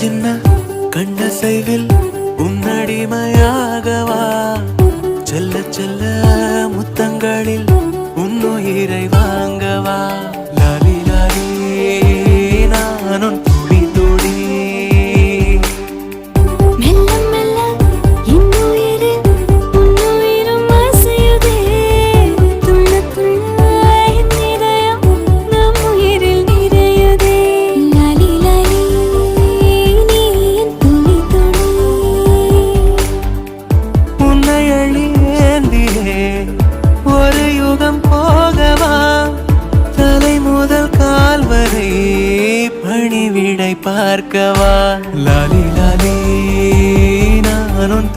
சின்ன கண்ணசைவில் உன்னடிமையாகவா செல்ல செல்ல முத்தங்களில் உன்னுயிரை வாங்கவா லாலி லாலி நானும் துளி துளி மெல்ல மெல்ல இன்னுயிரில் உன்னுயிரும் அசையுதே துள்ள துள்ள என் இதயம் நம் உயிரில் நிறையுதே லாலி லாலி நீ என் துளி துளி உன்னை அழியேந்தியே ஒரு யுகம் போகவா தலை முதல் கால் வரை பணிவிடை பார்க்கவா லாலி லாலி நானும்